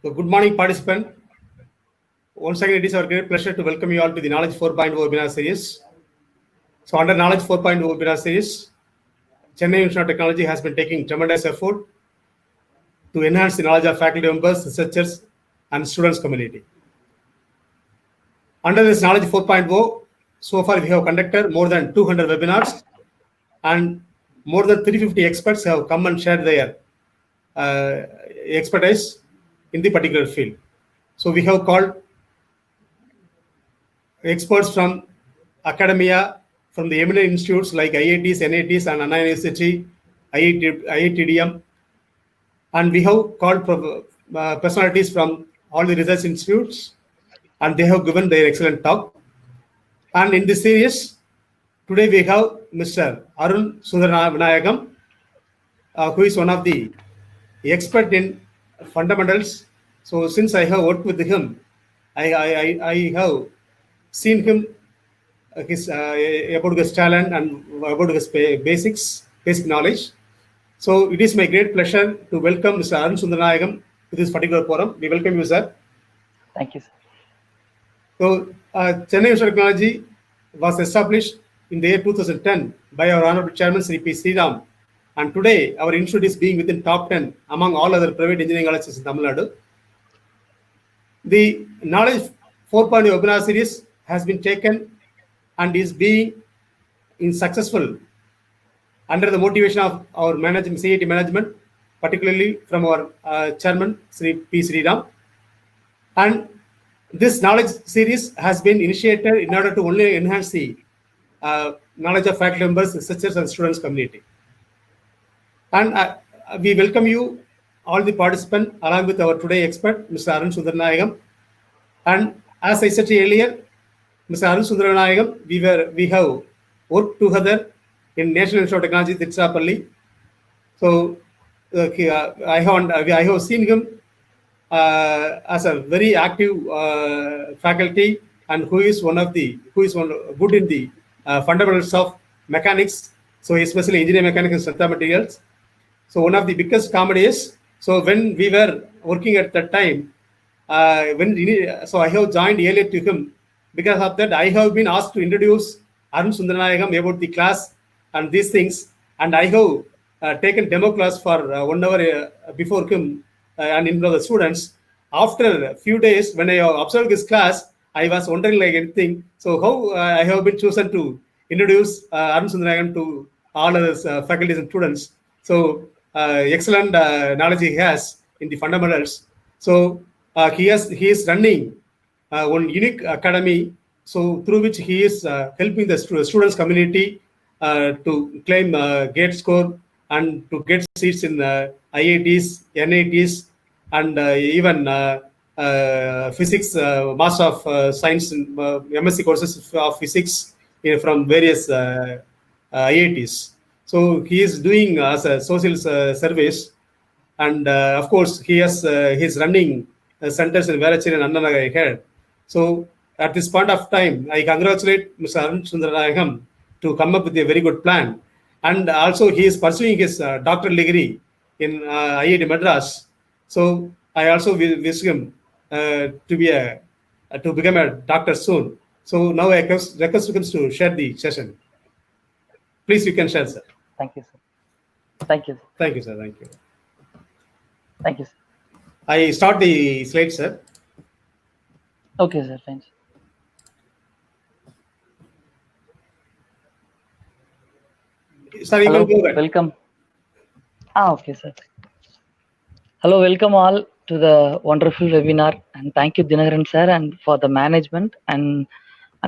So good morning, participant. Once again, it is our great pleasure to welcome you all to the Knowledge 4.0 webinar series. So under Knowledge 4.0 webinar series, Chennai Institute of Technology has been taking tremendous effort to enhance the knowledge of faculty members, researchers, and students community. Under this Knowledge 4.0, so far we have conducted more than 200 webinars and more than 350 experts have come and shared their expertise in the particular field. So we have called experts from academia, from the eminent institutes like IITs, NITs, and Anna University, IITDM, and we have called personalities from all the research institutes, and they have given their excellent talk. And in this series, today we have Mr. Arun Sundaranayagan, who is one of the expert in fundamentals. So since I have worked with him, I have seen him about his talent and about his basic knowledge. So it is my great pleasure to welcome Mr. Arun Sundaranayagan to this particular forum. We welcome you, sir. Thank you, sir. So Chennai Institute of Technology was established in the year 2010 by our Honorable Chairman Sri P. Sriram, and today our institute is being within top 10 among all other private engineering colleges in Tamil Nadu. The Knowledge 4.0 webinar series has been taken and is being successful under the motivation of our management, CIT management, particularly from our chairman, Sri P. Sriram. And this knowledge series has been initiated in order to only enhance the knowledge of faculty members, researchers, and students community. And we welcome you, all the participants, along with our today expert, Mr. Arun Sundaranayagan. And as I said earlier, Mr. Arun Sundaranayagan, we have worked together in National Institute of Technology, Tiruchirappalli. So I have seen him as a very active faculty, and who is good in the fundamentals of mechanics. So especially engineering mechanics and structural materials. So one of the biggest comedy is, so when we were working at that time, so I have joined earlier to him. Because of that, I have been asked to introduce Arun Sundaranayagan about the class and these things, and I have taken demo class for 1 hour before him and in front of the students. After a few days, when I observed his class, I was wondering like anything. So how I have been chosen to introduce Arun Sundaranayagan to all other faculties and students. So excellent knowledge he has in the fundamentals. So he is running one unique academy, so through which he is helping the students community to claim GATE score and to get seats in IITs, NITs, and even physics, Master of Science, MSc courses of physics from various IITs. So he is doing as a social service, and of course he is running centers in Velachery and Anna Nagar here. So at this point of time, I congratulate Mr. Arun Sundaranayagan to come up with a very good plan. And also he is pursuing his doctoral degree in IIT Madras. So I also wish him to become a doctor soon. So now I request him to share the session. Please, you can share, sir. Thank you, sir. Thank you. Thank you, sir. Thank you. Thank you, sir. I start the slide, sir. Okay, sir. Thanks. Sir, hello, welcome. Okay, sir. Hello, welcome all to the wonderful webinar, and thank you, Dinakaran sir, and for the management and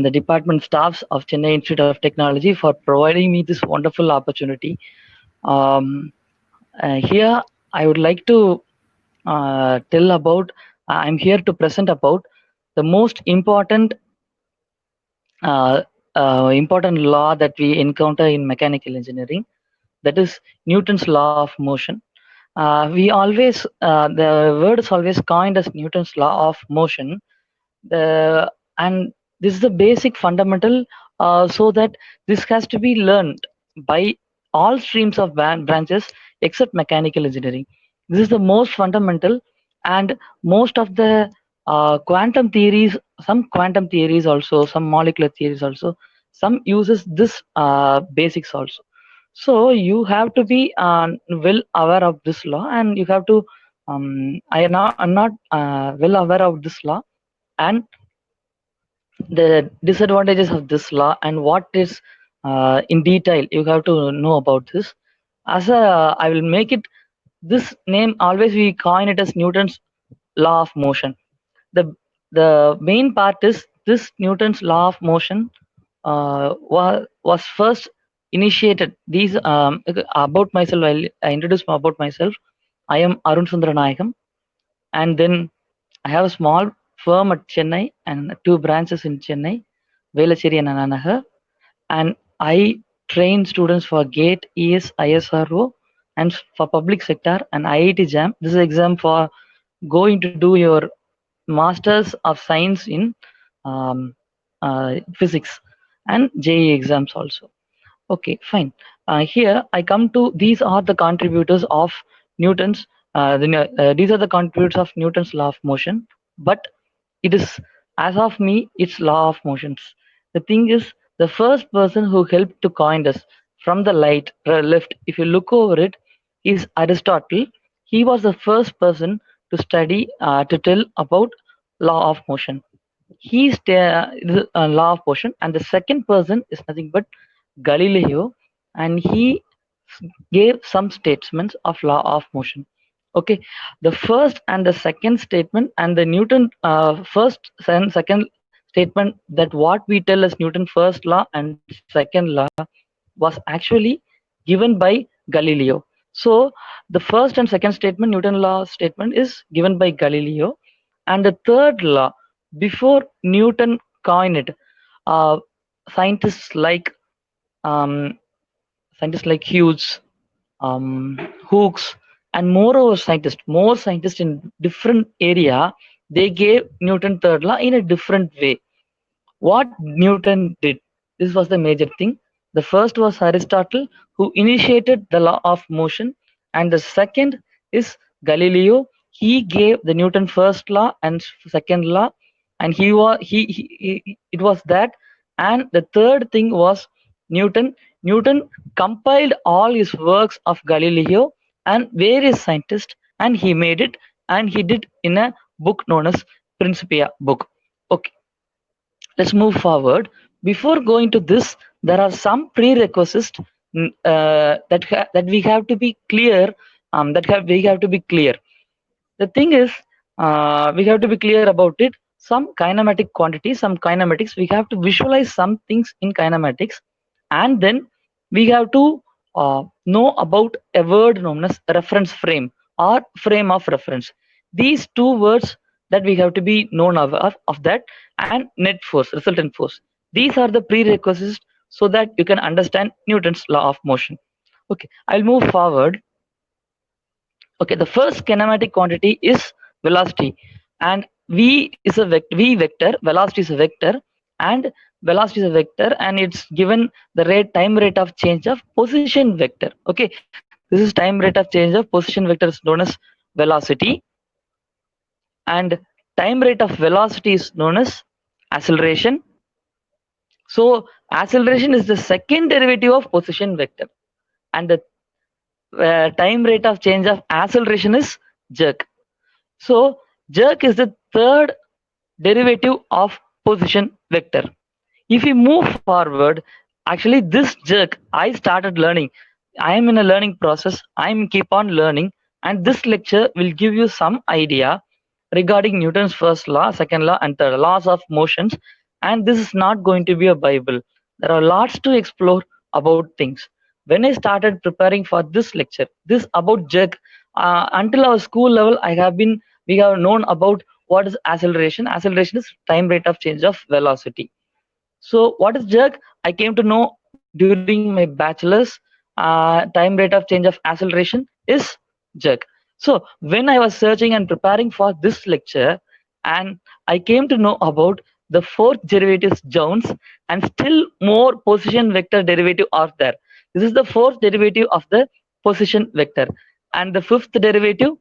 the department staffs of Chennai Institute of Technology for providing me this wonderful opportunity. Here, I would like to tell about. I'm here to present about the most important law that we encounter in mechanical engineering, that is Newton's law of motion. We always, the word is always coined as Newton's law of motion. And this is the basic fundamental, so that this has to be learned by all streams of branches except mechanical engineering. This is the most fundamental And most of the quantum theories, some quantum theories also, some molecular theories also, some uses this basics also. So you have to be well aware of this law, and you have to I'm not well aware of this law and the disadvantages of this law and what is in detail you have to know about this. As a I will make it, this name always we coin it as Newton's law of motion. The main part is this Newton's law of motion was first initiated. These about myself, I introduce about myself. I am Arun Sundaranayagam, and then I have a small firm at Chennai and two branches in Chennai, Velacheri and Ananagar, and I train students for GATE, ES, ISRO, and for public sector and IIT JAM. This is exam for going to do your Masters of Science in Physics and JEE exams also. Okay, fine. Here I come to these are the contributors of Newton's. These are the contributors of Newton's law of motion. But it is, as of me, it's law of motions. The thing is, the first person who helped to coin this from the left, if you look over it, is Aristotle. He was the first person to study to tell about law of motion. He's the law of motion, and the second person is nothing but Galileo, and he gave some statements of law of motion. Okay, the first and the second statement and the Newton first and second statement, that what we tell as Newton first law and second law was actually given by Galileo. So the first and second statement, Newton law statement, is given by Galileo, and the third law, before Newton coined it, uh, scientists like um, Hughes, Hooks, and moreover more scientists in different area, they gave Newton third law in a different way. What Newton did, this was the major thing. The first was Aristotle, who initiated the law of motion, and the second is Galileo. He gave the Newton first law and second law, and it was that. And the third thing was Newton. Newton compiled all his works of Galileo and various scientists, and he made it, and he did in a book known as Principia book. Okay, let's move forward. Before going to this, there are some prerequisites that we have to be clear. We have to be clear. The thing is, we have to be clear about it. Some kinematic quantities, some kinematics. We have to visualize some things in kinematics, and then we have to know about a word known as reference frame or frame of reference. These two words that we have to be known of that, and net force, resultant force. These are the prerequisites so that you can understand Newton's law of motion. Okay, I'll move forward. Okay, the first kinematic quantity is velocity, and v is a vector, velocity is a vector, and velocity is a vector, and it's given the time rate of change of position vector. Okay, this is time rate of change of position vector is known as velocity, and time rate of velocity is known as acceleration. So acceleration is the second derivative of position vector, and the time rate of change of acceleration is jerk. So jerk is the third derivative of position vector. If we move forward, actually this jerk I started learning. I am in a learning process. I'm keep on learning, and this lecture will give you some idea regarding Newton's first law, second law, and third laws of motions. And this is not going to be a Bible. There are lots to explore about things. When I started preparing for this lecture, this about jerk, until our school level, we have known about what is acceleration. Acceleration is time rate of change of velocity. So what is jerk? I came to know during my bachelor's. Time rate of change of acceleration is jerk. So when I was searching and preparing for this lecture, and I came to know about the fourth derivative Jones, and still more position vector derivative are there. This is the fourth derivative of the position vector, and the fifth derivative,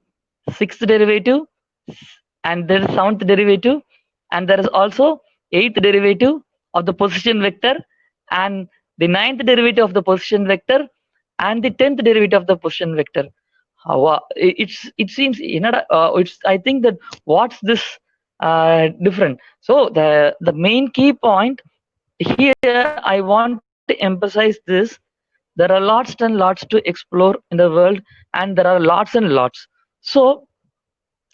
sixth derivative, and there is seventh derivative, and there is also eighth derivative of the position vector, and the ninth derivative of the position vector, and the 10th derivative of the position vector. It seems it's, I think that what's this different. So the main key point here, I want to emphasize this: there are lots and lots to explore in the world, and there are lots and lots. So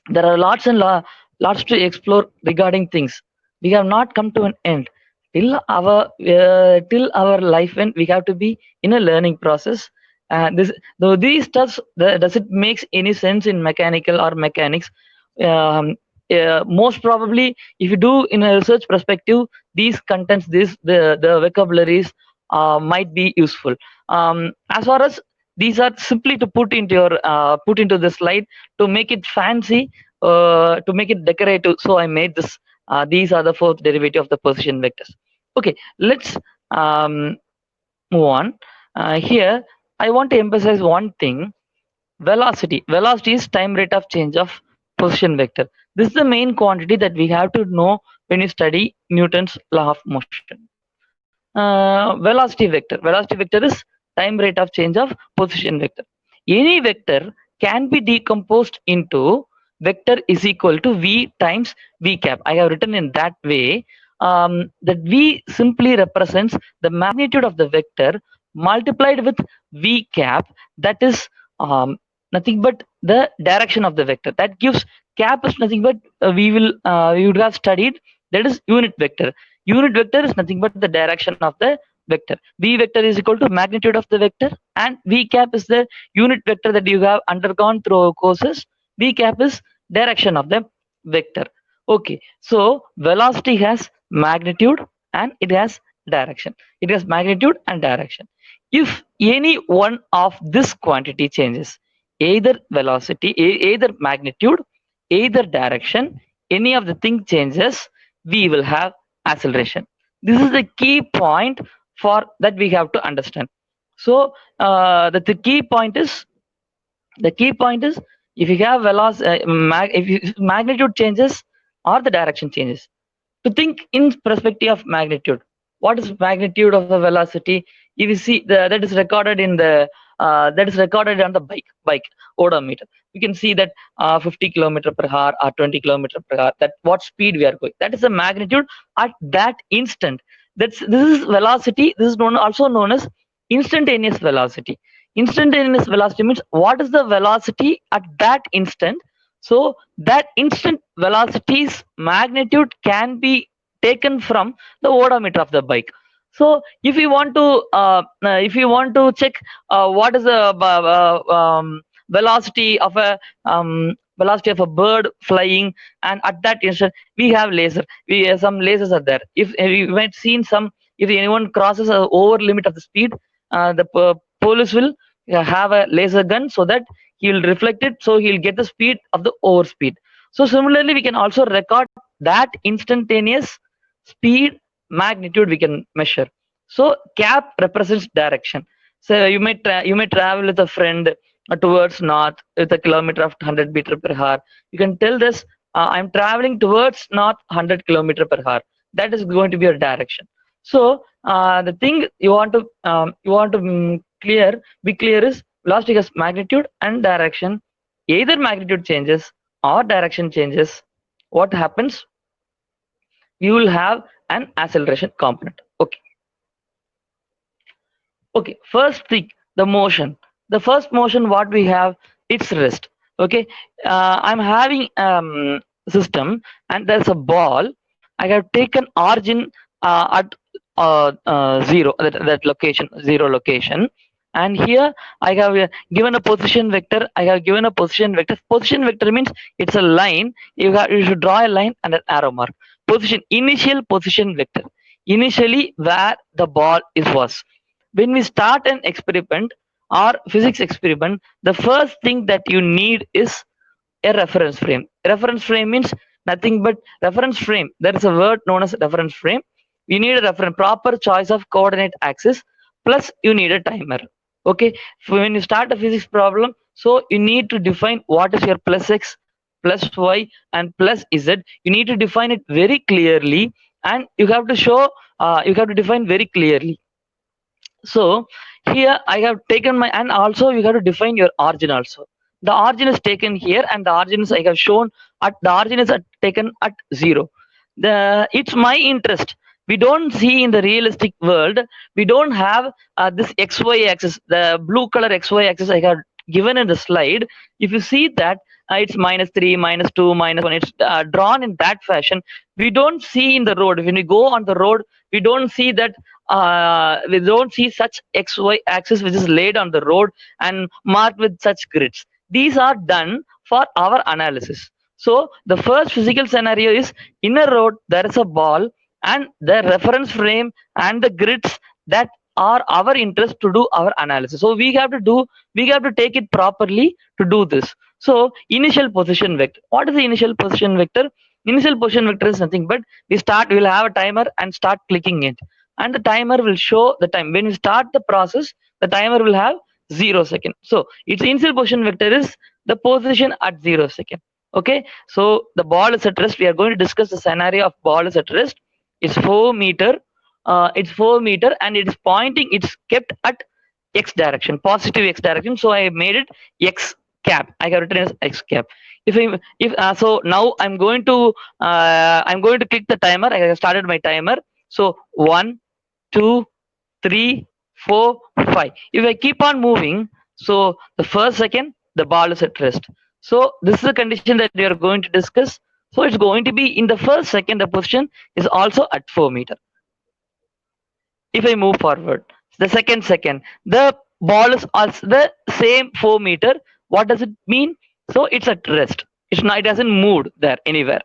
there are lots to explore regarding things. We have not come to an end. Till our life end, we have to be in a learning process. This though these stuffs, does it makes any sense in mechanical or mechanics? Most probably, if you do in a research perspective, these contents, the vocabularies might be useful. As far as these are simply to put into the slide to make it fancy, to make it decorative. So I made this. These are the fourth derivative of the position vectors. Okay, let's move on. Here, I want to emphasize one thing: velocity. Velocity is time rate of change of position vector. This is the main quantity that we have to know when you study Newton's law of motion. Velocity vector. Velocity vector is time rate of change of position vector. Any vector can be decomposed into vector is equal to v times v cap. I have written in that way. That v simply represents the magnitude of the vector multiplied with v cap. That is nothing but the direction of the vector. That gives cap is nothing but we would have studied, that is unit vector. Unit vector is nothing but the direction of the vector. V vector is equal to magnitude of the vector, and v cap is the unit vector that you have undergone through courses. V cap is direction of the vector. Okay, so velocity has magnitude and it has direction. It has magnitude and direction. If any one of this quantity changes, either velocity, either magnitude, either direction, any of the thing changes, we will have acceleration. This is the key point for that we have to understand. So the key point is if you have if magnitude changes or the direction changes, to think in perspective of magnitude. What is magnitude of the velocity? If you see that is recorded in the that is recorded on the bike odometer. We can see that 50 kilometer per hour or 20 kilometer per hour. That what speed we are going. That is the magnitude at that instant. This is velocity. This is also known as instantaneous velocity. Instantaneous velocity means what is the velocity at that instant. So that instant velocity's magnitude can be taken from the odometer of the bike. So if you want to check what is the velocity of a bird flying, and at that instant we have laser. Some lasers are there. If you might seen some, if anyone crosses a over limit of the speed, the police will have a laser gun so that he will reflect it, so he'll get the speed of the overspeed. So similarly, we can also record that instantaneous speed magnitude we can measure. So cap represents direction. So you may travel with a friend towards north with a kilometer of 100 meter per hour. You can tell this, I'm traveling towards north 100 kilometer per hour. That is going to be your direction. So the thing you want to be clear is velocity has magnitude and direction. Either magnitude changes or direction changes, what happens? You will have an acceleration component. Okay, first thing, the motion. The first motion what we have, it's rest. Okay, I'm having system and there's a ball. I have taken origin at 0, that location, 0 location, and here I have given a position vector. Position vector means it's a line. You should draw a line and an arrow mark. Initial position vector, initially where the ball was. When we start an experiment or physics experiment, the first thing that you need is a reference frame. Reference frame means nothing but reference frame. There is a word known as reference frame. You need a proper choice of coordinate axis, plus you need a timer. Okay, when you start a physics problem, so you need to define what is your plus x, plus y and plus z. You need to define it very clearly, and you have to show, you have to define very clearly. So here I have taken my, and also you have to define your origin also. The origin is taken here, and the origin is I have shown at the origin is taken at 0. It's my interest. We don't see in the realistic world, we don't have this xy axis, the blue color xy axis I have given in the slide. If you see that, it's -3, -2, -1, it's drawn in that fashion. We don't see in the road, when we go on the road, we don't see that, we don't see such xy axis which is laid on the road and marked with such grids. These are done for our analysis. So the first physical scenario is, in a road there is a ball, and the reference frame and the grids that are our interest to do our analysis. So we have to take it properly to do this. So initial position vector. What is the initial position vector? Initial position vector is nothing but we'll have a timer and start clicking it, and the timer will show the time. When we start the process, the timer will have 0 second. So its initial position vector is the position at 0 second. Okay, so the ball is at rest. We are going to discuss the scenario of ball is at rest. It's 4 meter. It's 4 meter, and it's pointing. It's kept at x direction, positive x direction. So I made it x cap. I have written as x cap. So now I'm going to click the timer. I have started my timer. So 1, 2, 3, 4, 5. If I keep on moving, so the first second the ball is at rest. So this is the condition that we are going to discuss. So it's going to be in the first second, the position is also at 4 meter. If I move forward, the second, the ball is also the same 4 meter. What does it mean? So it's at rest. It's not, it hasn't moved there anywhere.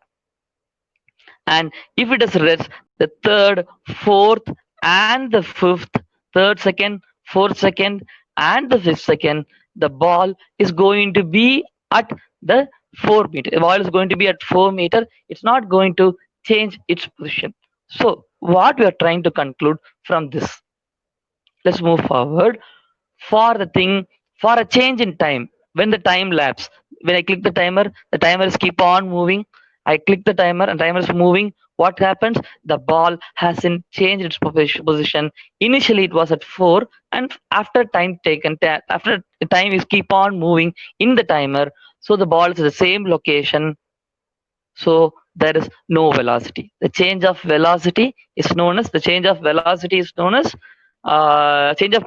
And if it is rest, the third, fourth, and the fifth, third second, fourth second, and the fifth second, the ball is going to be at the 4 meter. The ball is going to be at 4 meter. It's not going to change its position. So what we are trying to conclude from this? Let's move forward. For a change in time, when the time lapse, when I click the timer is keep on moving. I click the timer and timer is moving. What happens? The ball hasn't changed its position. Initially it was at 4, and after time taken, after the time is keep on moving in the timer, so the ball is at the same location. So there is no velocity. The change of velocity is known as change of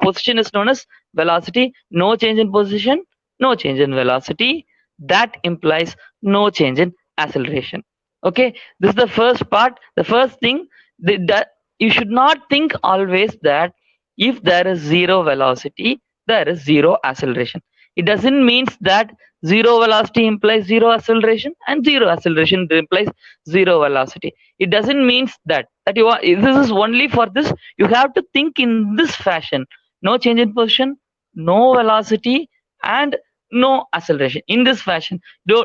position is known as velocity. No change in position, no change in velocity. That implies no change in acceleration. Okay, this is the first part. The first thing that you should not think always that if there is 0 velocity, there is 0 acceleration. It doesn't mean that 0 velocity implies 0 acceleration, and 0 acceleration implies 0 velocity. It doesn't mean that you are, this is only for this. You have to think in this fashion: no change in position, no velocity, and no acceleration. In this fashion,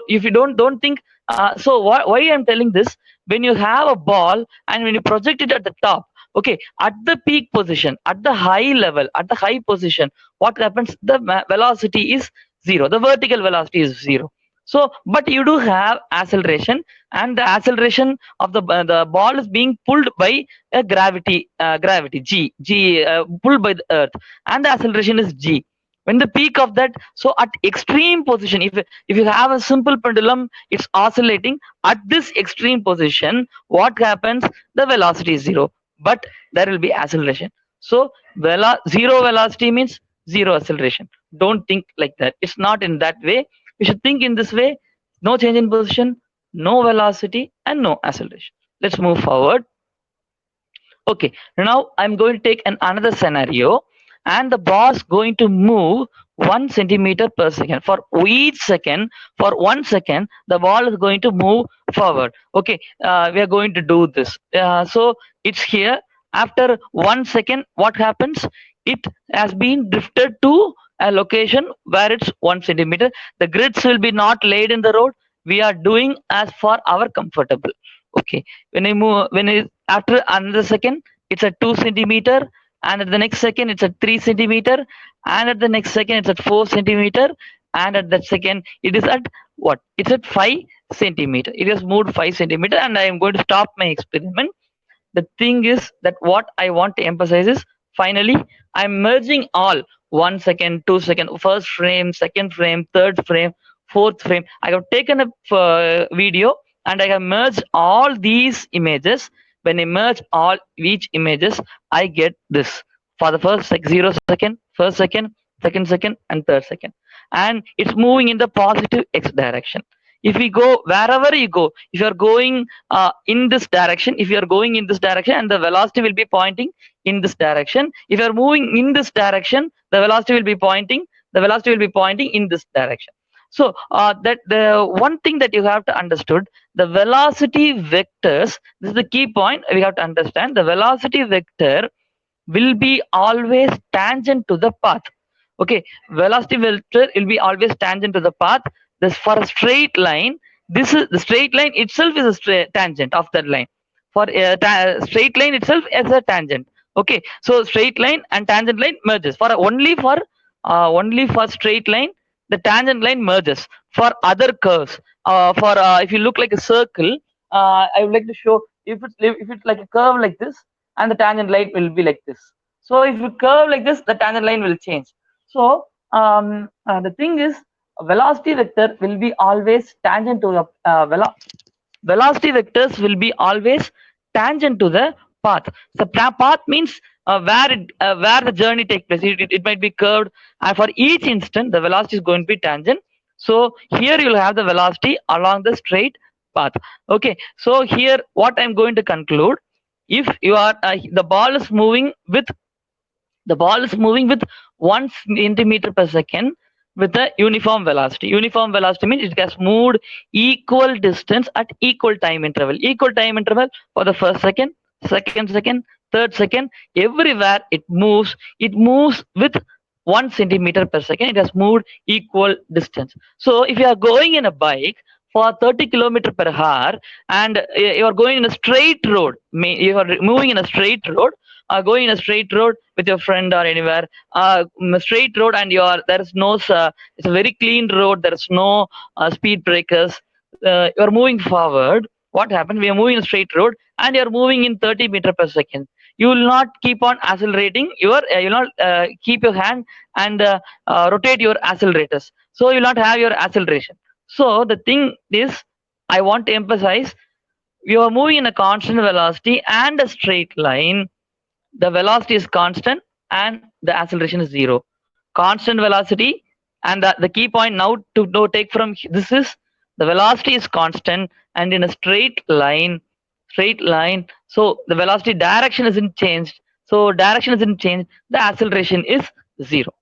if you don't think. So why I'm telling this? When you have a ball and when you project it at the top, okay, at the peak position, at the high level, at the high position, what happens? The velocity is 0. The vertical velocity is 0. So, but you do have acceleration, and the acceleration of the ball is being pulled by a gravity g, pulled by the earth, and the acceleration is g. When the peak of that, so at extreme position, if you have a simple pendulum, it's oscillating at this extreme position, what happens? The velocity is 0, but there will be acceleration. So 0 velocity means 0 acceleration. Don't think like that. It's not in that way. You should think in this way: no change in position, no velocity, and no acceleration. Let's move forward. Okay, now I'm going to take another scenario, and the ball is going to move 1 centimeter per second. For each second, for 1 second, the ball is going to move forward. Okay, we are going to do this. So it's here. After 1 second, what happens? It has been drifted to a location where it's 1 centimeter. The grids will be not laid in the road. We are doing as for our comfortable. Okay, when I move, after another second, it's at 2 centimeter, and at the next second it's at 3 centimeter, and at the next second it's at 4 centimeter, and at that second it is at what? It's at 5 centimeter. It has moved 5 centimeter, and I am going to stop my experiment. The thing is that what I want to emphasize is finally I'm merging all 1 second, 2 second, first frame, second frame, third frame, fourth frame. I have taken a video and I have merged all these images. When I merge all each images, I get this for the first 0 second, first second, second, and third second, and it's moving in the positive x direction. If we go wherever you go, if you are going in this direction, if you are going in this direction, and the velocity will be pointing in this direction. If you are moving in this direction, the velocity will be pointing in this direction. So that the one thing that you have to understood, the velocity vectors, this is the key point we have to understand. The velocity vector will be always tangent to the path. Okay, velocity vector will be always tangent to the path. This for a straight line, this is the straight line itself is a tangent of that line. For a straight line itself as a tangent. Okay, so straight line and tangent line merges. For only for straight line, the tangent line merges. For other curves, for if you look like a circle, I would like to show if it's like a curve like this, and the tangent line will be like this. So if you curve like this, the tangent line will change. So the thing is, velocity vector will be always tangent to the velocity vectors will be always tangent to the path. So path means where the journey takes place. It might be curved, and for each instant the velocity is going to be tangent. So here you'll have the velocity along the straight path. Okay, so here what I'm going to conclude, if you are the ball is moving with 1 centimeter per second with a uniform velocity. Uniform velocity means it has moved equal distance at equal time interval. Equal time interval for the first second, second, third second. Everywhere it moves with 1 centimeter per second. It has moved equal distance. So if you are going in a bike for 30 kilometer per hour and you are going in a straight road, you are moving in a straight road, going in a straight road with your friend or anywhere, straight road, and there is no it's a very clean road, there is no speed breakers, you are moving forward. What happens? We are moving in a straight road and you are moving in 30 meter per second. You will not keep on accelerating you will not keep your hand and rotate your accelerators, so you will not have your acceleration. So the thing is, I want to emphasize, you are moving in a constant velocity and a straight line. The velocity is constant and the acceleration is 0. Constant velocity, and the key point now to take from this is, the velocity is constant and in a straight line, so the velocity direction isn't changed. So direction isn't changed, the acceleration is 0.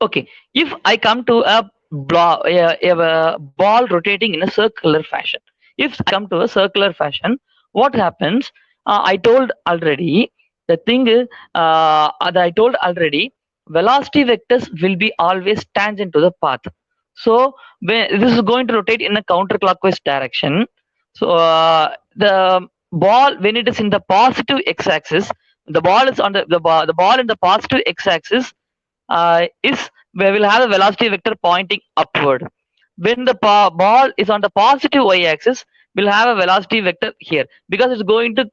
Okay, if I come to a ball rotating in a circular fashion, if I come to a circular fashion, what happens? I told already, the thing is, I told already, velocity vectors will be always tangent to the path. So when this is going to rotate in a counterclockwise direction, so the ball, when it is in the positive x-axis, the ball is on the ball in the positive x-axis is where we'll have a velocity vector pointing upward. When the ball is on the positive y-axis, we'll have a velocity vector here, because it's going to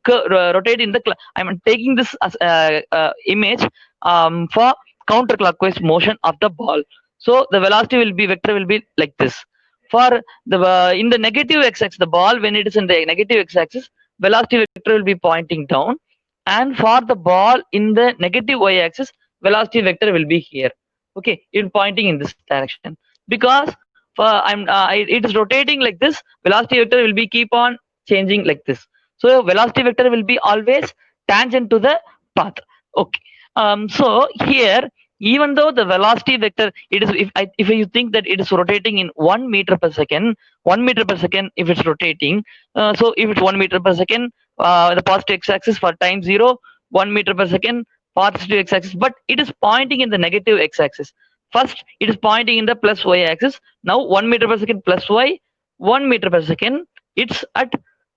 rotate in the. I'm taking this as image for counterclockwise motion of the ball. So the velocity vector will be like this. For the in the negative x-axis, the ball, when it is in the negative x-axis, velocity vector will be pointing down, and for the ball in the negative y-axis, velocity vector will be here. Okay, it's pointing in this direction, because it is rotating like this. Velocity vector will be keep on changing like this. So velocity vector will be always tangent to the path. Okay. So here, even though the velocity vector, it is, if you think that it is rotating in 1 meter per second, 1 meter per second if it's rotating, so if it's 1 meter per second, the positive x-axis for time 0, 1 meter per second, positive x-axis, but it is pointing in the negative x-axis. First, it is pointing in the plus y-axis. Now 1 meter per second plus y, 1 meter per second, it's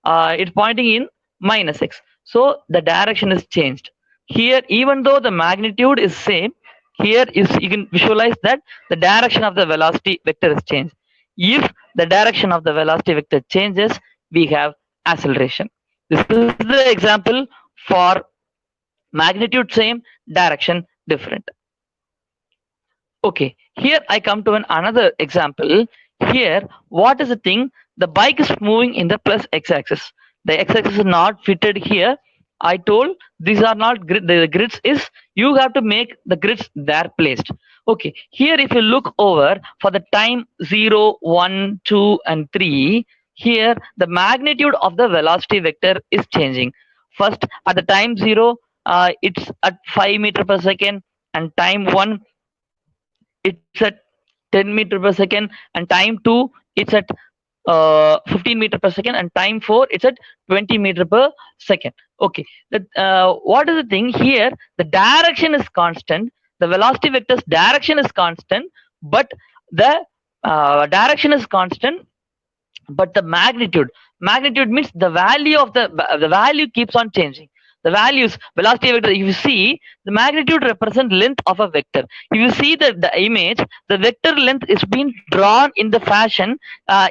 pointing in minus x. So the direction is changed. Here, even though the magnitude is same, Here is, you can visualize that the direction of the velocity vector is changed. If the direction of the velocity vector changes, we have acceleration. This is the example for magnitude same, direction different. Okay, here I come to another example. Here, what is the thing? The bike is moving in the plus x-axis. The x-axis is not fitted here. I told these are not the grids is, you have to make the grids there placed. Okay, here if you look over for the time 0, 1, 2 and 3, here the magnitude of the velocity vector is changing. First at the time 0, it's at 5 meter per second, and time 1 it's at 10 meter per second, and time 2 it's at 15 meter per second, and time 4 it's at 20 meter per second. Okay, what is the thing here? The direction is constant, the velocity vector's direction is constant, but the direction is constant, but the magnitude means the value of the value keeps on changing. The values, velocity vector, if you see, the magnitude represent length of a vector. If you see the image, the vector length is being drawn in the fashion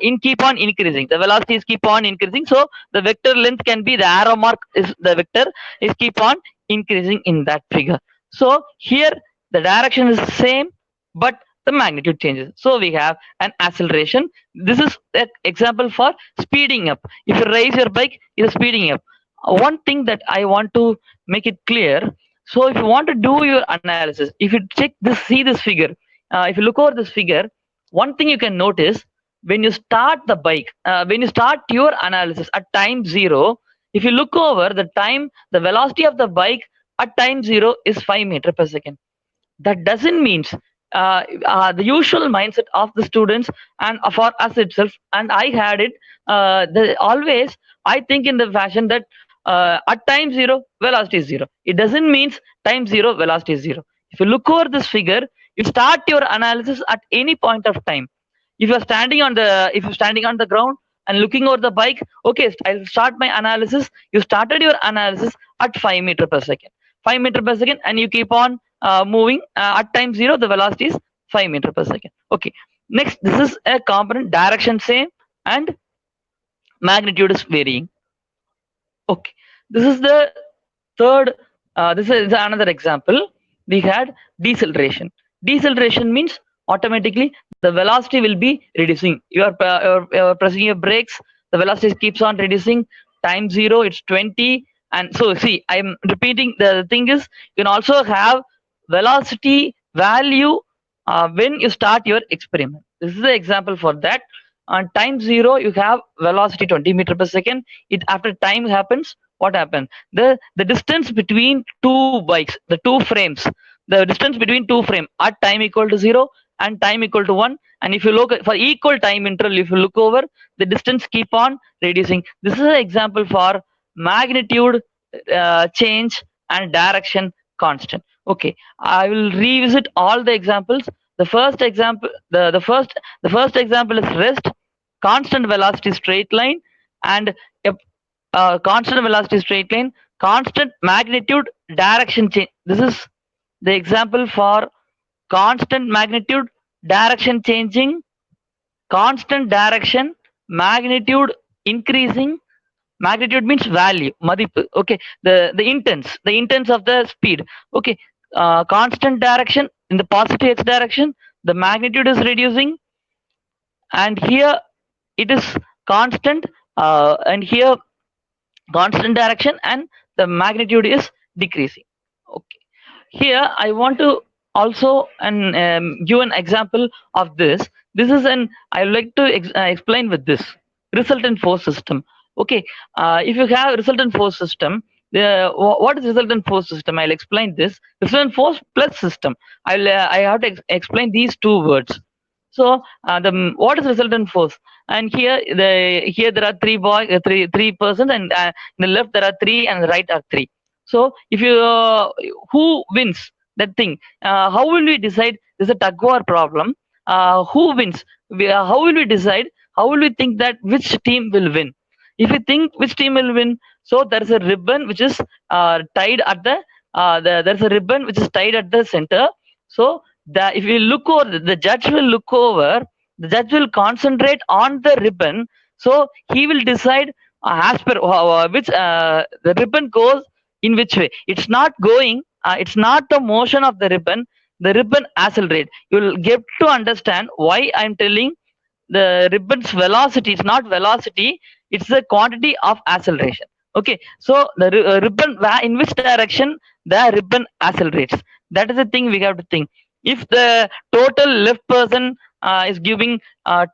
in keep on increasing. The velocities keep on increasing, so the vector length can be, the arrow mark is the vector is keep on increasing in that figure. So here the direction is the same, but the magnitude changes. So we have an acceleration. This is an example for speeding up. If you raise your bike, you're speeding up. One thing that I want to make it clear. So if you want to do your analysis, if you check this, see this figure, if you look over this figure, one thing you can notice, when you start the bike, when you start your analysis at time 0, if you look over the time, the velocity of the bike at time 0 is 5 meter per second. That doesn't mean the usual mindset of the students and for us itself, and I had it, always I think in the fashion that at time 0 velocity is 0. It doesn't mean time 0 velocity is 0. If you look over this figure, you start your analysis at any point of time. If you're standing on the ground and looking over the bike, okay, I'll start my analysis. You started your analysis at 5 meter per second, 5 meter per second, and you keep on moving. At time 0 the velocity is 5 meter per second. Okay, next, this is a component, direction same and magnitude is varying. Okay, this is the third, this is another example. We had deceleration. Deceleration means automatically the velocity will be reducing. You are pressing your brakes, the velocity keeps on reducing. Time 0 it's 20, and so see, I'm repeating, the thing is, you can also have velocity value when you start your experiment. This is the example for that. On time 0 you have velocity 20 meter per second. It after time happens, what happened, the distance between two bikes, the two frames, the distance between two frame at time equal to 0 and time equal to 1, and if you look for equal time interval, if you look over, the distance keep on reducing. This is an example for magnitude change and direction constant. Okay, I will revisit all the examples. The first example, the first example is rest, constant velocity straight line, and constant velocity straight line, constant magnitude direction change. This is the example for constant magnitude direction changing, constant direction magnitude increasing. Magnitude means value, madipu. Okay, the intense of the speed. Okay, constant direction in the positive x direction, the magnitude is reducing, and here it is constant, and here constant direction and the magnitude is decreasing. Okay, here I want to also give an example of this. This is an, I would like to explain with this resultant force system. Okay, if you have resultant force system, what is resultant force system? I'll explain this. Resultant force plus system. I have to explain these two words. So what is resultant force? And here there are three persons, and in the left there are 3 and the right are 3. So if you who wins that thing? How will we decide? This is a tug war problem. Who wins? How will we decide? How will we think that which team will win? If you think which team will win, so there is a ribbon which is tied at there's a ribbon which is tied at the center. So if you look over, the judge will look over, the judge will concentrate on the ribbon. So he will decide as per which the ribbon goes in which way. It's not going, it's not the motion of the ribbon accelerate. You will get to understand why I'm telling the ribbon's velocity is not velocity, it's the quantity of acceleration. Okay, so the ribbon, in which direction the ribbon accelerates, that is the thing we have to think. If the total left person is giving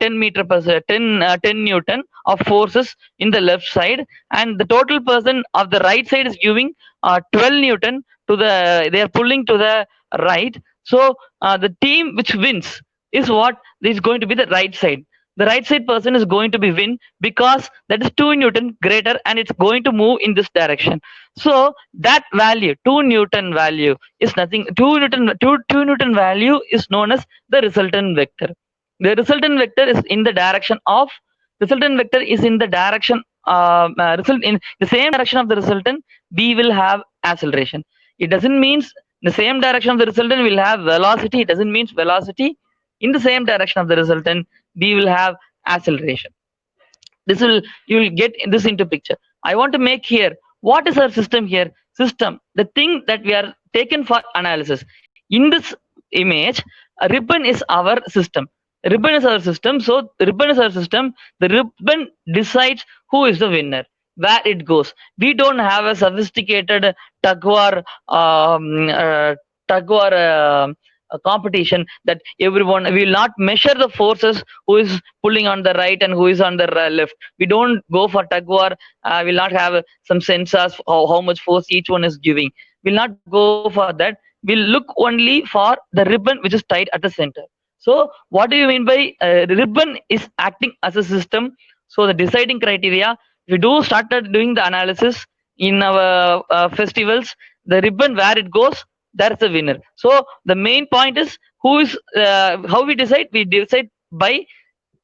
10 meter per 10 newton of forces in the left side, and the total person of the right side is giving 12 newton to the, they are pulling to the right. So the team which wins is what is going to be the right side. The right side person is going to be win because that is 2 newton greater and it's going to move in this direction. So that value, 2 newton value, is nothing. 2 newton value is known as the resultant vector. The resultant vector is in the direction of, resultant vector is in the direction result in the same direction of the resultant, we will have acceleration. It doesn't means the same direction of the resultant will have velocity. It doesn't mean velocity in the same direction of the resultant we will have acceleration. This will, you will get this into picture. I want to make here, what is our system here? System, the thing that we are taken for analysis. In this image, a ribbon is our system. Ribbon is our system. So ribbon is our system. The ribbon decides who is the winner, where it goes. We don't have a sophisticated tug war a competition that everyone, we will not measure the forces who is pulling on the right and who is on the left. We don't go for tug war. We'll not have some sensors how much force each one is giving. We'll not go for that. We'll look only for the ribbon which is tied at the center. So what do you mean by the ribbon is acting as a system? So the deciding criteria, we do started doing the analysis in our festivals, the ribbon where it goes, that's the winner. So the main point is who is how we decide. We decide by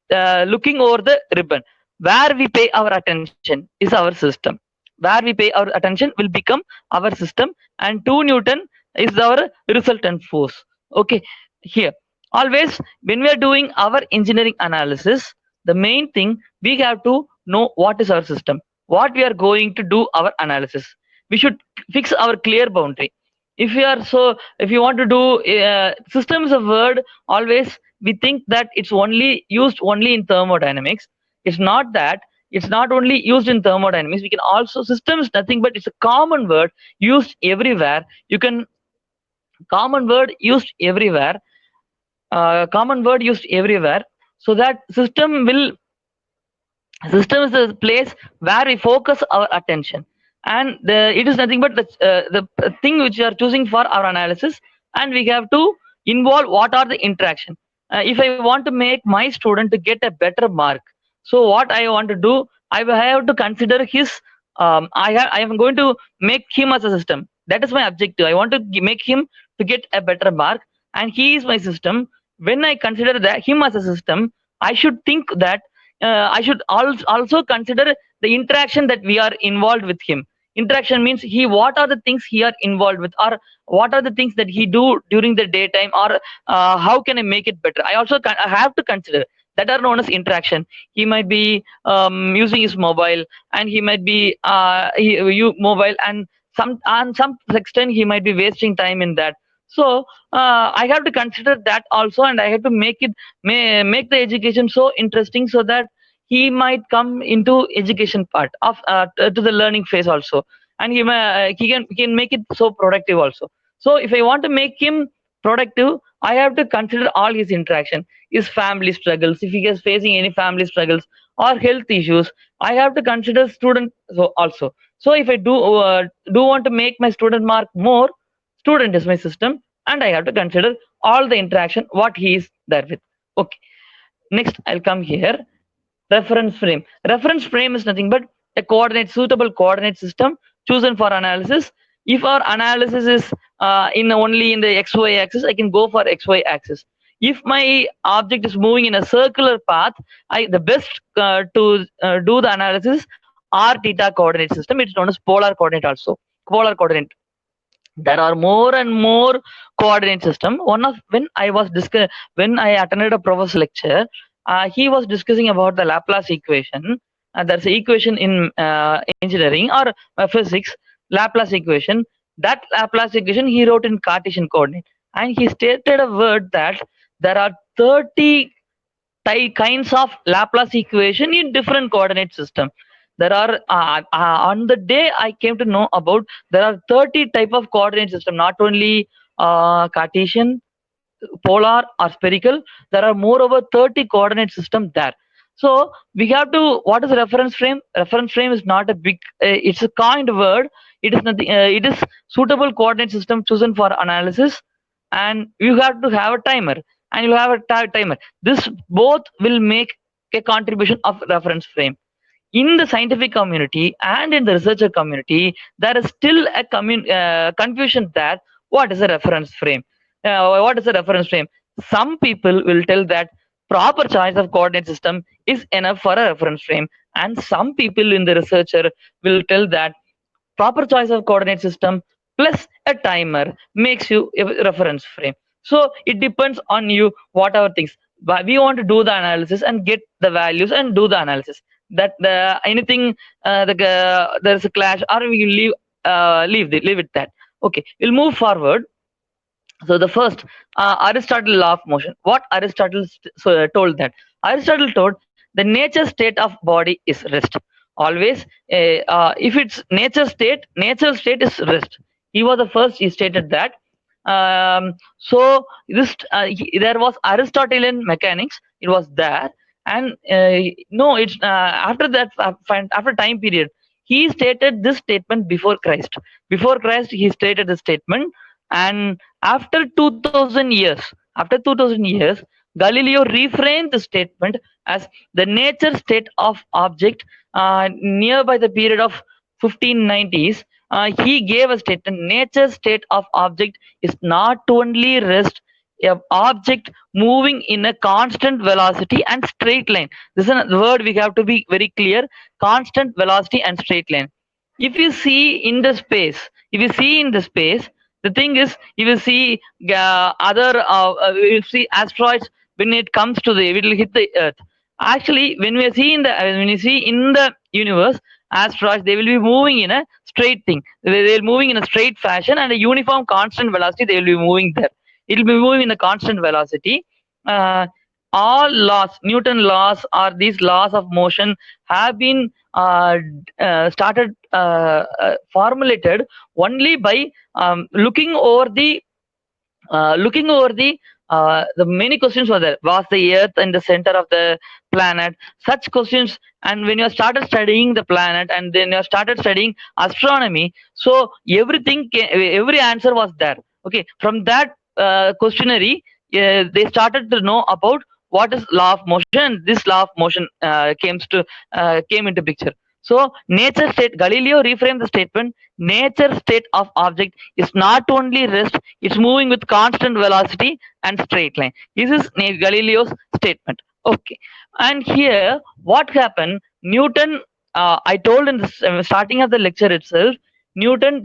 looking over the ribbon. Where we pay our attention is our system. Where we pay our attention will become our system, and 2 newton is our resultant force. Okay, here always when we are doing our engineering analysis, the main thing we have to know what is our system, what we are going to do our analysis. We should fix our clear boundary. If you are so, if you want to do systems of word, always we think that it's only used only in thermodynamics. It's not that. It's not only used in thermodynamics. We can also, system is nothing but it's a common word used everywhere. You can, common word used everywhere, common word used everywhere. So that system will, system is the place where we focus our attention, and it is nothing but the thing which we are choosing for our analysis, and we have to involve what are the interaction. If I want to make my student to get a better mark, so what I want to do, I have to consider his I am going to make him as a system. That is my objective. I want to make him to get a better mark, and he is my system. When I consider that him as a system, I should think that I should also consider the interaction that we are involved with him. Interaction means he, what are the things he are involved with, or what are the things that he do during the daytime, or how can I make it better. I also I have to consider that are known as interaction. He might be using his mobile, and he might be mobile, and some extent he might be wasting time in that. So I have to consider that also, and I have to make it make the education so interesting, so that he might come into education part of to the learning phase also, and he can make it so productive also. So if I want to make him productive, I have to consider all his interaction, his family struggles, if he is facing any family struggles or health issues. I have to consider student so also. So if I do want to make my student mark more, student is my system, and I have to consider all the interaction what he is there with. Okay, next I'll come here. Reference frame. Reference frame is nothing but a coordinate, suitable coordinate system chosen for analysis. If our analysis is in only in the XY axis, I can go for XY axis. If my object is moving in a circular path, the best to do the analysis R theta coordinate system. It's known as polar coordinate also. Polar coordinate. There are more and more coordinate system. One of when I attended a professor lecture, he was discussing about the Laplace equation. There's an equation in engineering or physics, Laplace equation. That Laplace equation he wrote in Cartesian coordinate, and he stated a word that there are 30 kinds of Laplace equation in different coordinate system. There are on the day I came to know about, there are 30 type of coordinate system, not only Cartesian, polar or spherical. There are moreover 30 coordinate system there. So we have to, what is a reference frame? Reference frame is not a big, it's a kind word. It is nothing. It is suitable coordinate system chosen for analysis, and you have to have a timer, and you have a timer. This both will make a contribution of reference frame. In the scientific community and in the researcher community, there is still a confusion that what is a reference frame. What is a reference frame? Some people will tell that proper choice of coordinate system is enough for a reference frame, and some people in the researcher will tell that proper choice of coordinate system plus a timer makes you a reference frame. So it depends on you, whatever things. But we want to do the analysis and get the values and do the analysis. That the anything there's a clash, or we leave leave it that. Okay, we'll move forward. So the first, Aristotle law of motion. What Aristotle told that? Aristotle told the nature state of body is rest. Always, if it's nature state is rest. He was the first. He stated that. So this there was Aristotelian mechanics. It was there, and no, it's after that after time period. He stated this statement before Christ. Before Christ, he stated the statement, and after 2000 years, Galileo reframed the statement as the nature state of object. Nearby the period of 1590s, he gave a statement: nature state of object is not only rest, a object moving in a constant velocity and straight line. This is a word we have to be very clear: constant velocity and straight line. If you see in the space, if you see in the space, the thing is, you will see you will see asteroids when it comes to it will hit the Earth. Actually, when you see in the universe, asteroids, they will be moving in a straight thing. They're moving in a straight fashion and a uniform constant velocity. They will be moving there. It will be moving in a constant velocity. Uh, all laws, Newton laws, or these laws of motion have been started formulated only by looking over the many questions were there. Was the Earth in the center of the planet? Such questions. And when you started studying the planet, and then you started studying astronomy, so every answer was there. Okay, from that questionnaire, they started to know about what is law of motion. And this law of motion came into picture. So nature state, Galileo reframed the statement: nature state of object is not only rest, it's moving with constant velocity and straight line. This is Galileo's statement. Okay, and here what happened? Newton, I told in the starting of the lecture itself, Newton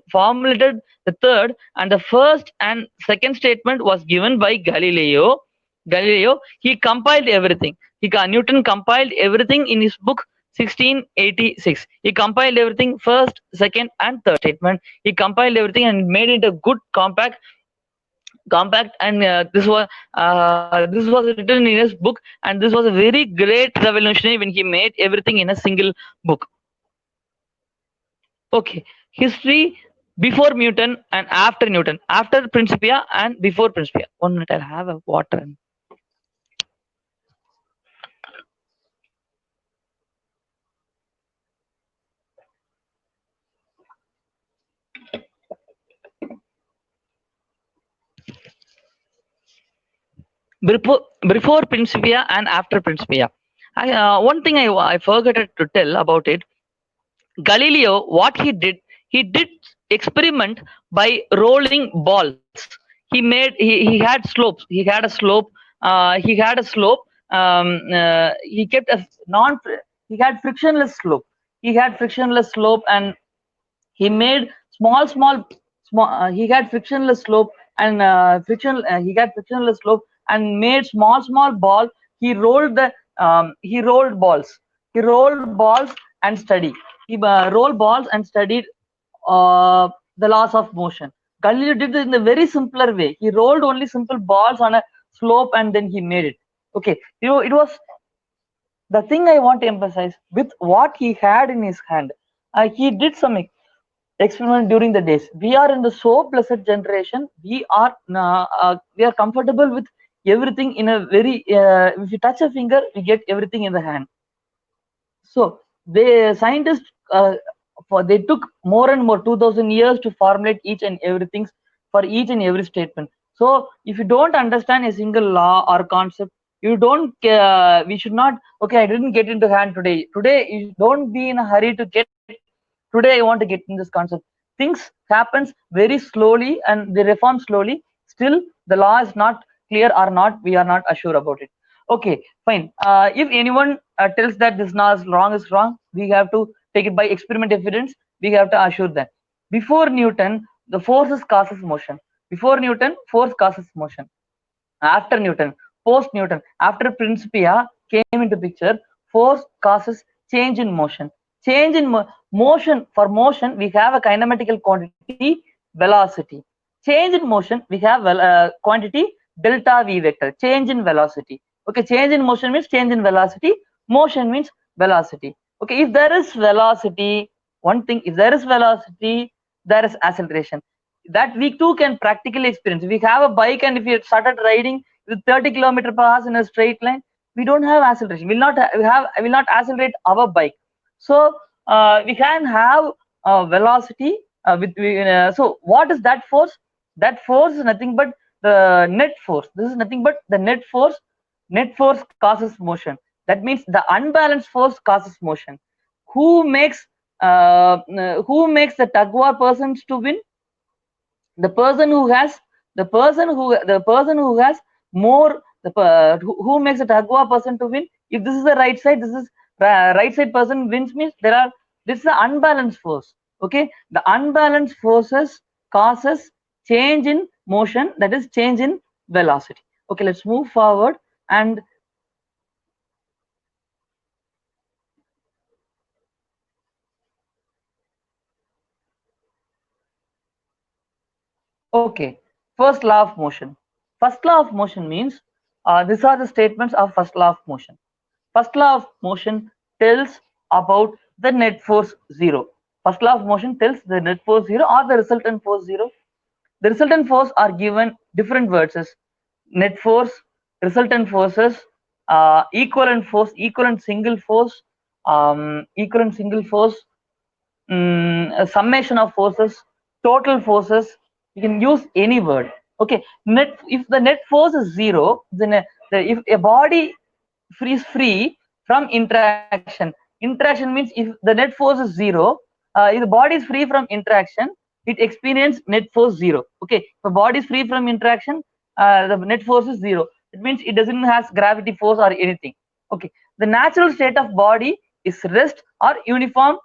formulated the third, and the first and second statement was given by Galileo. He compiled everything. Newton compiled everything in his book 1686. He compiled everything, first, second, and third statement. He compiled everything and made it a good compact. And this was written in his book, and this was a very great revolutionary when he made everything in a single book. Okay, history before Newton and after Newton, after Principia and before Principia. 1 minute, I'll have a water. Before Principia and after Principia. One thing I forgot to tell about it. Galileo, what he did experiment by rolling balls. He had slopes. He had a slope. He kept a he had frictionless slope. And he made he had frictionless slope and he had frictionless slope and made small ball. He rolled balls and studied. He rolled balls and studied the laws of motion. Galileo did it in a very simpler way. He rolled only simple balls on a slope and then he made it. Okay, it was the thing I want to emphasize. With what he had in his hand, he did some experiment during the days. We are in the so blessed generation. We are comfortable with everything in a very. If you touch a finger, we get everything in the hand. So the scientists they took more and more 2000 years to formulate each and everything for each and every statement. So if you don't understand a single law or concept, you don't we should not, okay, I didn't get into hand today you don't be in a hurry to get. Today I want to get in this concept. Things happens very slowly and they reform slowly. Still the law is not clear or not, we are not assured about it. Okay, fine. If anyone tells that this law is wrong, we have to take it by experiment evidence. We have to assure that. Before Newton, the forces causes motion. Before Newton, force causes motion. After Newton, post Newton, after Principia came into picture, force causes change in motion. Change in motion. For motion, we have a kinematical quantity, velocity. Change in motion, we have quantity delta v vector. Change in velocity. Okay, change in motion means change in velocity. Motion means velocity. Okay, if there is velocity, one thing, if there is velocity, there is acceleration. That we too can practically experience. If we have a bike and if you started riding with 30 km/h in a straight line, we don't have acceleration. We will not accelerate our bike. So we can have velocity so what is that force? That force is nothing but the net force. This is nothing but the net force. Net force causes motion. That means the unbalanced force causes motion. Who makes the tug war persons to win? The person who has more who makes a tug war person to win. If this is the right side, this is right side person wins, means this is the unbalanced force. Okay, the unbalanced forces causes change in motion, that is change in velocity. Okay, let's move forward. And okay, first law of motion. First law of motion means these are the statements of first law of motion. First law of motion tells about the net force 0. First law of motion tells the net force 0 or the resultant force 0. The resultant force are given different words as net force, resultant forces, equivalent force, equivalent single force, a summation of forces, total forces. You can use any word. Okay, if the net force is 0, then if a body is free from interaction means if the net force is 0, if the body is free from interaction, it experiences net force 0. Okay, if a body is free from interaction, the net force is 0. It means it doesn't has gravity force or anything. Okay, the natural state of body is rest or uniform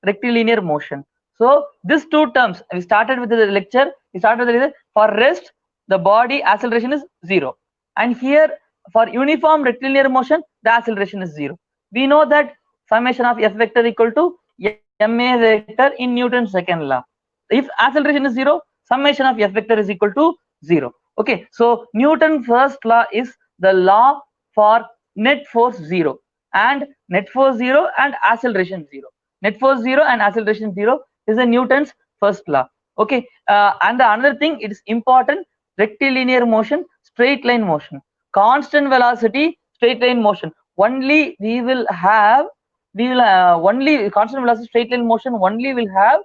rectilinear motion. So these two terms, we started with the lecture. We started with the for rest, the body acceleration is 0, and here for uniform rectilinear motion, the acceleration is 0. We know that summation of f vector equal to ma vector in Newton's second law. If acceleration is 0, summation of f vector is equal to 0. Okay, so Newton's first law is the law for net force 0 and net force 0 and acceleration 0. Net force 0 and acceleration 0 is a Newton's first law. Okay, and the another thing, it is important, rectilinear motion, straight line motion, constant velocity, straight line motion. Only we will have, only constant velocity, straight line motion only will have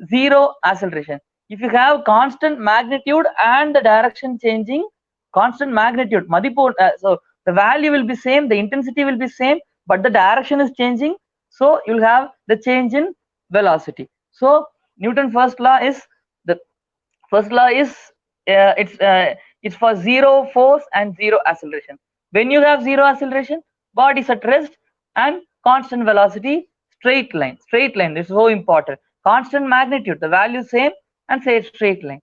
0 acceleration. If you have constant magnitude and the direction changing, constant magnitude, so the value will be same, the intensity will be same, but the direction is changing, so you'll have the change in velocity. So Newton's first law is it's for 0 force and 0 acceleration. When you have 0 acceleration, body is at rest and constant velocity, straight line. Straight line is so important. constant magnitude, the value same, and say straight line.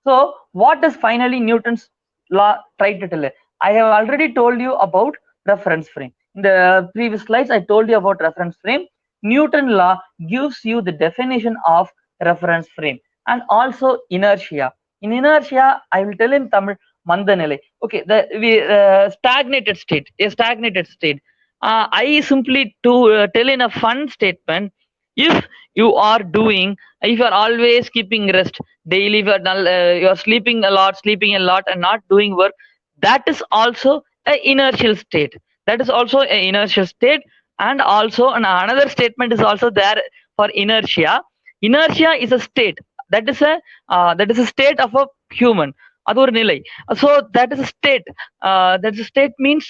So what does finally Newton's law try to tell? I have already told you about reference frame. In the previous slides, I told you about reference frame. Newton law gives you the definition of reference frame and also inertia. In inertia, I will tell in Tamil, Mandanile. Okay, the stagnated state, a stagnated state. I simply tell in a fun statement, if you are doing, if you are always keeping rest, daily you are sleeping a lot and not doing work, that is also an inertial state. That is also an inertial state. And also another statement is also there for inertia. Inertia is a state, that is a state of a human, அது ஒரு நிலை. So that is a state, that is a state means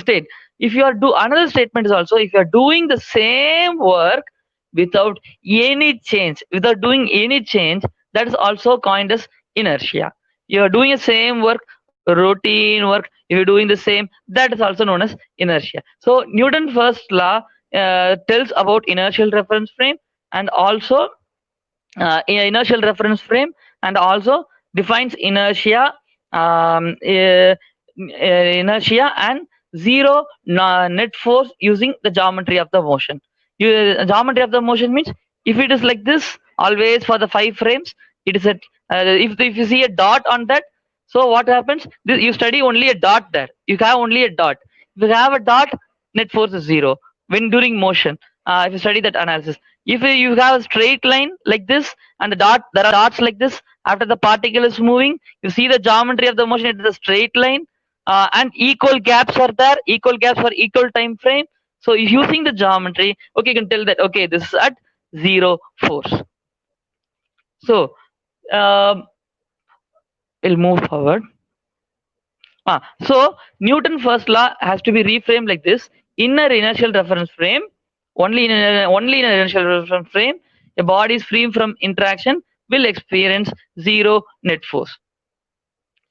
state. If you are another statement is also, if you are doing the same work without any change, without doing any change, that is also coined as inertia. You are doing the same work, routine work, if you're doing the same, that is also known as inertia. So Newton's first law tells about inertial reference frame, and also inertial reference frame, and also defines inertia, inertia and zero net force using the geometry of the motion. Geometry of the motion means, if it is like this always for the 5 frames, it is if you see a dot on that, so what happens, you study only a dot there, you have only a dot. If you have a dot, net force is 0 when during motion. If you study that analysis, if you have a straight line like this and there are dots like this, after the particle is moving, you see the geometry of the motion, it is a straight line, and equal gaps are there, equal gaps for equal time frame. So using the geometry, okay, you can tell that, okay, this is at 0 force. So we'll move forward. So Newton's first law has to be reframed like this: inner inertial reference frame. Only in an inertial reference frame, a body is free from interaction will experience 0 net force.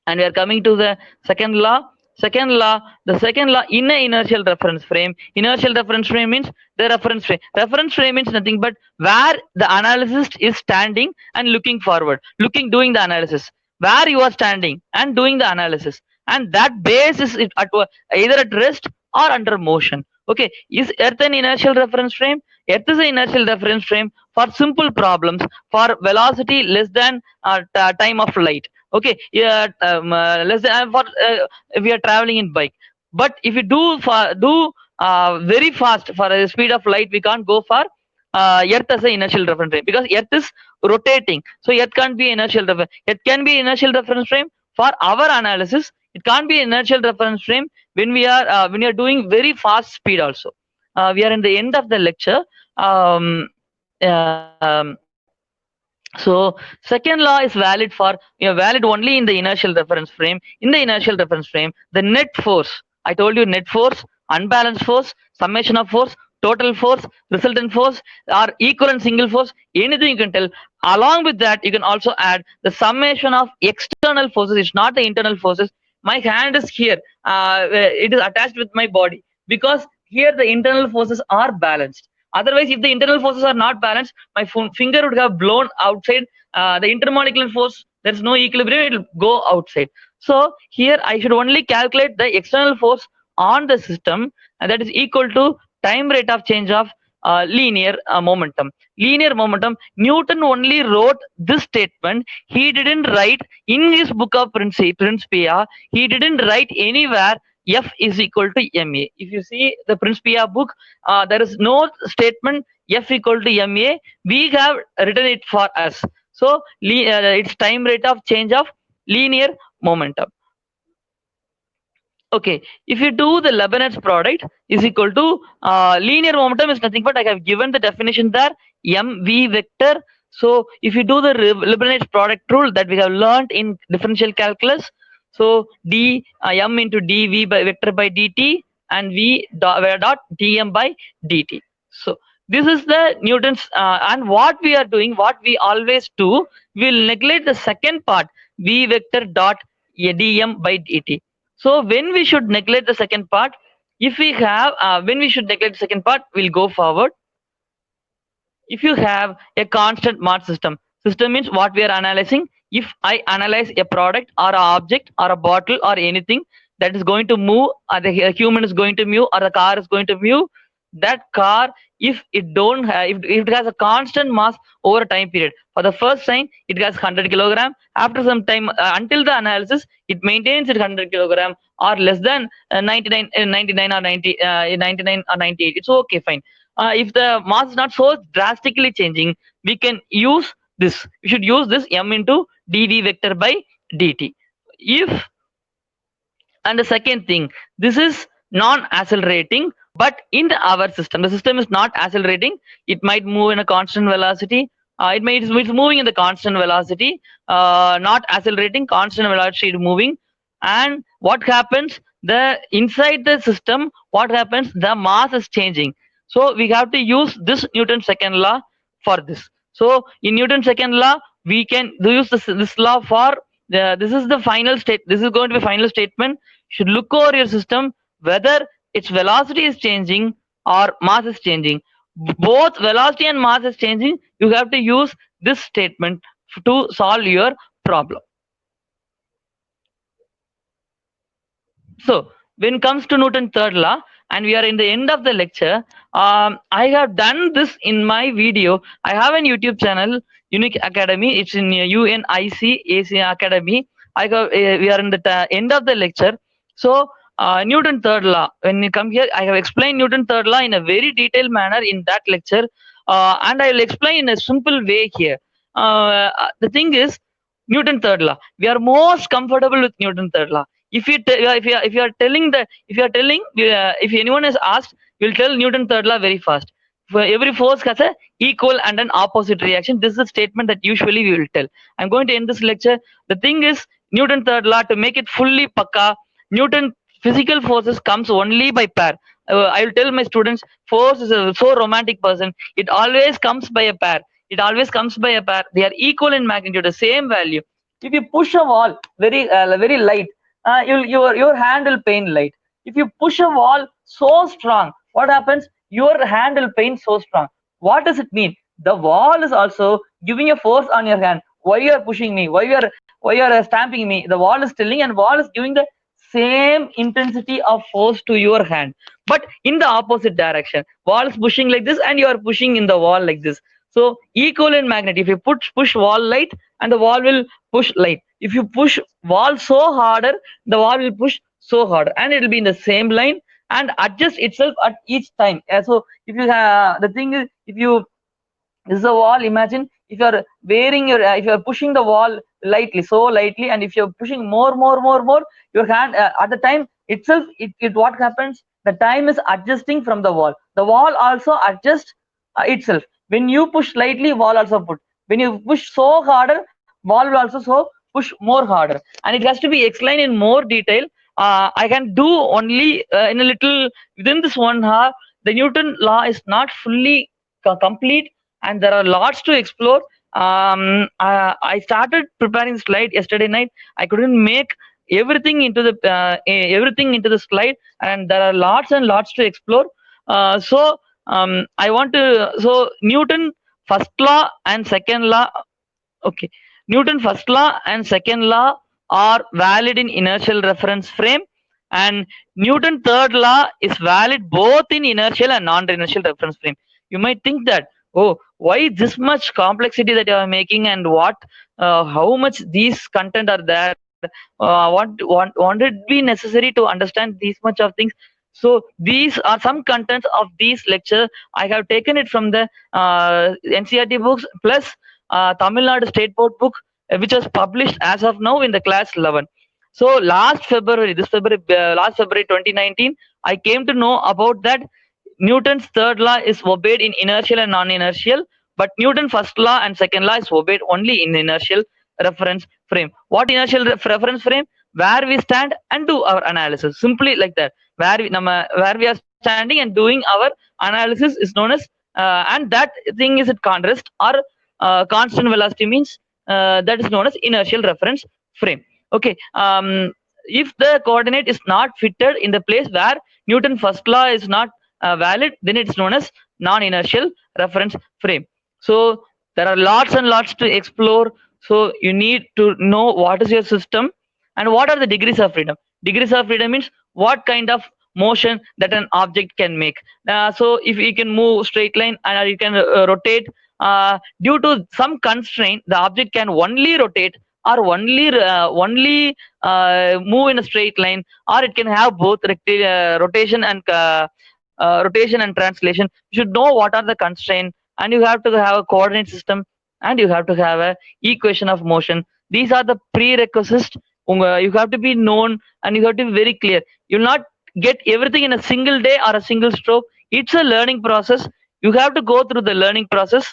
And we are coming to the second law. The second law in an inertial reference frame. Inertial reference frame means the reference frame. Reference frame means nothing but where the analyst is standing and looking forward, doing the analysis. Where you are standing and doing the analysis, and that base is either at rest or under motion. Okay, is Earth an inertial reference frame? Earth is an inertial reference frame for simple problems, for velocity less than time of light. Okay, less than if we are traveling in bike. But if you do very fast for the speed of light, we can't go for Earth as an inertial reference frame, because Earth is rotating. So Earth can't be inertial reference. It can be inertial reference frame for our analysis. It can't be inertial reference frame when we are doing very fast speed also. We are in the end of the lecture. So second law is valid only in the inertial reference frame. In the inertial reference frame, the net force, I told you, net force, unbalanced force, summation of force, total force, resultant force, or equivalent single force, anything you can tell. Along with that, you can also add the summation of external forces. It's not the internal forces. My hand is here, it is attached with my body, because here the internal forces are balanced. Otherwise, if the internal forces are not balanced, my finger would have blown outside. The intermolecular force, there's no equilibrium, it will go outside. So here I should only calculate the external force on the system, and that is equal to time rate of change of linear momentum. Linear momentum, Newton only wrote this statement. He didn't write in his book of Principia, he didn't write anywhere F is equal to ma. If you see the Principia book, there is no statement F equal to ma. We have written it for us. So it's time rate of change of linear momentum. Okay, if you do the Leibniz product is equal to linear momentum is nothing but I have given the definition there, mv vector. So if you do the Leibniz product rule that we have learned in differential calculus, so d m into dv by vector by dt and v dot dm by dt. So this is the Newton's and what we are doing, what we always do, we will neglect the second part, v vector dot dm by dt. So when we should neglect the second part, if we have when we should neglect the second part, we'll go forward. if you have a constant mass system means what we are analyzing. If I analyze a product or a object or a bottle or anything that is going to move, or the human is going to move, or the car is going to move, that car, if it don't have, if it has a constant mass over a time period, for the first time it has 100 kilogram, after some time, until the analysis, it maintains it 100 kilogram or less than 99, 99 or 90, 99 or 98, it's okay, fine. If the mass is not so drastically changing, we can use this. We should use this m into dv vector by dt. If, and the second thing, this is non-accelerating, but in our system, the system is not accelerating. It might move in a constant velocity. It's moving in the constant velocity, not accelerating, constant velocity is moving. And what happens? The inside the system, what happens? The mass is changing. So we have to use this Newton's second law for this. So in Newton's second law, we can use this law for this is the final state. This is going to be final statement. Should look over your system whether its velocity is changing or mass is changing. Both velocity and mass is changing. You have to use this statement to solve your problem. So when it comes to Newton's third law, and we are in the end of the lecture, I have done this in my video. I have a YouTube channel, Unique Academy. It's in UNIC Academy. We are in the end of the lecture. So Newton third law. When you come here, I have explained Newton third law in a very detailed manner in that lecture, and I will explain in a simple way here. The thing is, Newton third law. We are most comfortable with Newton third law. If you are telling if anyone is asked, we'll tell Newton third law very fast. For every force has a equal and an opposite reaction. This is a statement that usually we will tell. I'm going to end this lecture. The thing is, Newton third law, to make it fully pakka, Newton physical forces comes only by pair. I will tell my students, force is a so romantic person. It always comes by a pair. It always comes by a pair. They are equal in magnitude, the same value. If you push a wall very light, your hand will pain light. If you push a wall so strong, what happens? Your hand will pain so strong. What does it mean? The wall is also giving a force on your hand. Why you are pushing me? Why you are stamping me? The wall is telling, and wall is giving the same intensity of force to your hand, but in the opposite direction. Wall is pushing like this, and you are pushing in the wall like this. So equal in magnitude. If you push wall light, and the wall will push light. If you push wall so harder, the wall will push so harder, and it will be in the same line and adjust itself at each time. So if you the thing is, if you, this is a wall, imagine if you are wearing your if you are pushing the wall lightly, so lightly, and if you are pushing more, your hand at the time itself, it what happens? The time is adjusting from the wall. The wall also adjusts itself. When you push lightly, wall also put. When you push so harder, wall will also so push more harder. And it has to be explained in more detail. I can do only in a little within this 1 hour. The Newton law is not fully complete, and there are lots to explore. I started preparing slide yesterday night. I couldn't make everything into the slide, and there are lots and lots to explore. So I want to, so Newton first law and second law. Okay, Newton first law and second law are valid in inertial reference frame, and Newton third law is valid both in inertial and non-inertial reference frame. You might think that, oh, why this much complexity that you are making, and what how much these content are there, won't it be necessary to understand these much of things? So these are some contents of these lecture. I have taken it from the NCERT books plus Tamil Nadu State Board book, which was published as of now in the class 11. So last February 2019, I came to know about that Newton's third law is obeyed in inertial and non-inertial, but Newton's first law and second law is obeyed only in inertial reference frame. What inertial reference frame? Where we stand and do our analysis. Simply like that. Where we are standing and doing our analysis is known as, and that thing is at rest or constant velocity means that is known as inertial reference frame. Okay. If the coordinate is not fitted in the place where Newton first law is not valid, then it's known as non-inertial reference frame. So there are lots and lots to explore. So you need to know what is your system and what are the degrees of freedom. Degrees of freedom means what kind of motion that an object can make. So if you can move straight line and you can rotate, due to some constraint, the object can only rotate or only move in a straight line, or it can have both rotation and translation. You should know what are the constraints, and you have to have a coordinate system, and you have to have a equation of motion. These are the prerequisites. You have to be known, and you have to be very clear. You'll not get everything in a single day or a single stroke. It's a learning process. You have to go through the learning process.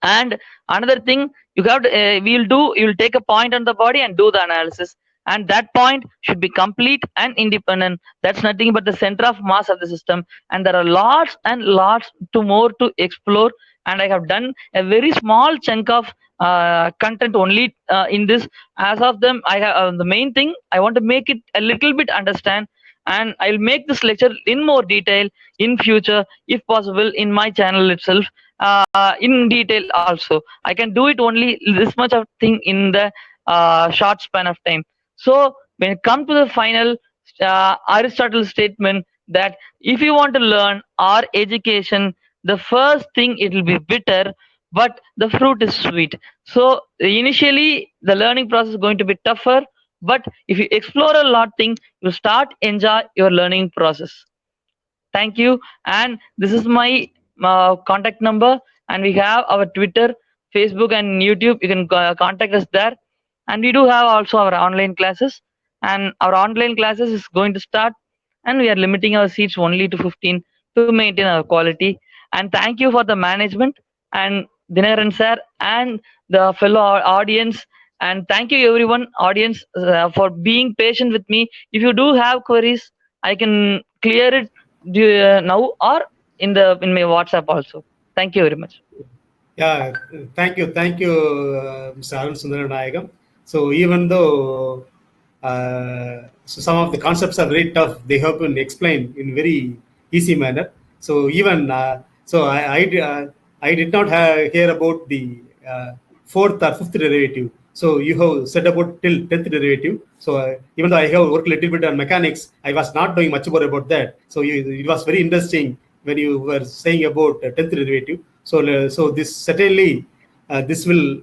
And another thing, you'll take a point on the body and do the analysis, and that point should be complete and independent. That's nothing but the center of mass of the system, and there are lots and lots to more to explore. And I have done a very small chunk of content only in this. As of them, I have the main thing I want to make it a little bit understand, and I'll make this lecture in more detail in future, if possible, in my channel itself, in detail also. I can do it only this much of thing in the short span of time. So when it comes to the final, Aristotle's statement that if you want to learn our education, the first thing it will be bitter, but the fruit is sweet. So initially the learning process is going to be tougher, but if you explore a lot thing, you start enjoy your learning process. Thank you. And this is my contact number, and we have our Twitter, Facebook, and YouTube. You can contact us there. And we do have also our online classes, and our online classes is going to start, and we are limiting our seats only to 15 to maintain our quality. And thank you for the management and Dinaran sir and the fellow audience. And thank you everyone, audience, for being patient with me. If you do have queries, I can clear it now or in my WhatsApp also. Thank you very much. Yeah, thank you, Mr. Arun Sundaranayagam. So even though so some of the concepts are very tough, they have been explained in very easy manner. So even I did not hear about the fourth or fifth derivative. So you have said about till 10th derivative. So even though I have worked a little bit on mechanics, I was not knowing much more about that. So it was very interesting when you were saying about 10th derivative. So this certainly this will,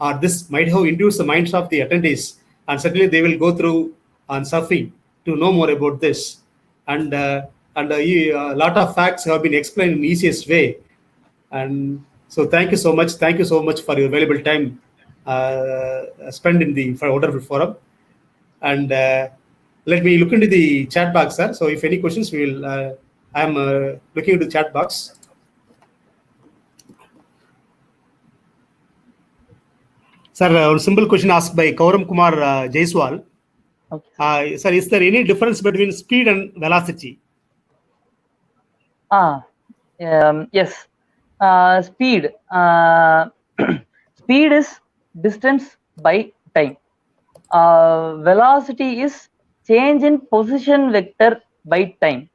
or this might have induced the minds of the attendees, and certainly they will go through on surfing to know more about this. And a lot of facts have been explained in the easiest way. And so thank you so much. Thank you so much for your valuable time spent in the wonderful forum. And let me look into the chat box, sir. So if any questions, we will. I'm looking into the chat box. Sir, a simple question asked by Kauram Kumar Jaiswal. Okay. Sir, is there any difference between speed and velocity? Yes. Speed. Speed is distance by time. Velocity is change in position vector by time.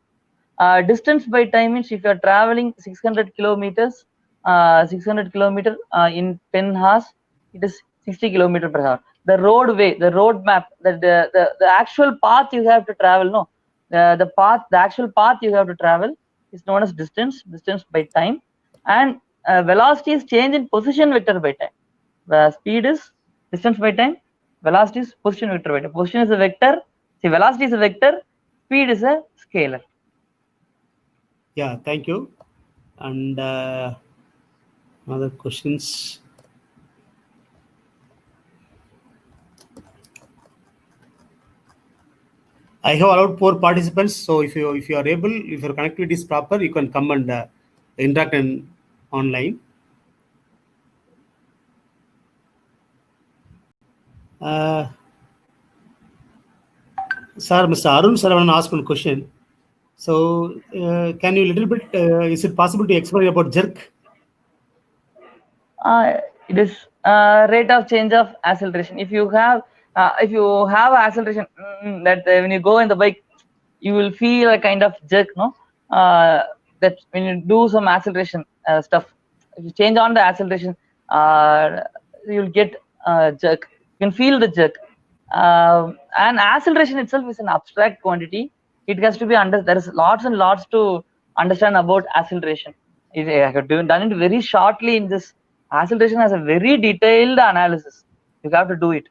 Distance by time means if you are traveling 600 kilometers, in 10 hours, it is 60 kilometers per hour. The roadway, the road map, the actual path you have to travel, no, the actual path you have to travel is known as distance by time. And velocity is change in position vector by time. Speed is distance by time. Velocity is position vector by time. Position is a vector. See, velocity is a vector. Speed is a scalar. Yeah, thank you. And other questions. I have allowed 4 participants. So if you are able, if your connectivity is proper, you can come and interact online. Sir, Mr. Arun Saravanan asked one question. So can you little bit, is it possible to explain about jerk? It is rate of change of acceleration. If you have acceleration, that when you go in the bike, you will feel a kind of jerk, no? That when you do some acceleration stuff, if you change on the acceleration, you'll get jerk. You can feel the jerk. And acceleration itself is an abstract quantity. It has to be there is lots and lots to understand about acceleration. I have done it very shortly in this. Acceleration has a very detailed analysis. You have to do it.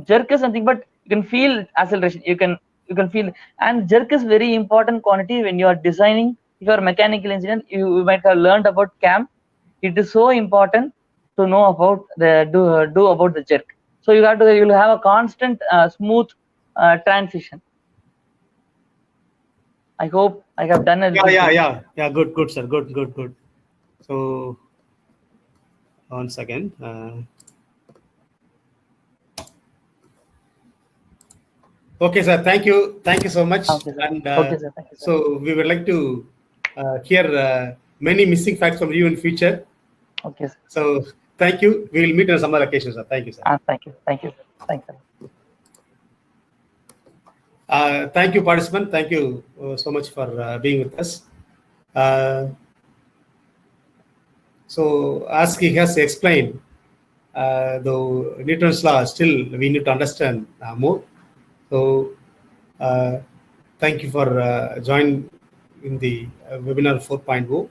Jerk is something, but you can feel acceleration. You can feel, and jerk is very important quantity when you are designing. If you are a mechanical engineer, you might have learned about CAM. It is so important to know about do about the jerk. So you'll have a constant smooth transition. I hope I have done it. Yeah. Good, sir. Good. So, one second. Okay, sir. Thank you so much. Okay, sir. And okay, sir. Thank you, sir. So we would like to hear many missing facts from you in future. Okay, sir. So thank you. We will meet on some other occasions, sir. Thank you, sir. Thank you. Thank you, sir. Thank you, participant. Thank you so much for being with us. So as he has explained, the Newton's law still we need to understand more. So thank you for joining in the webinar 4.0.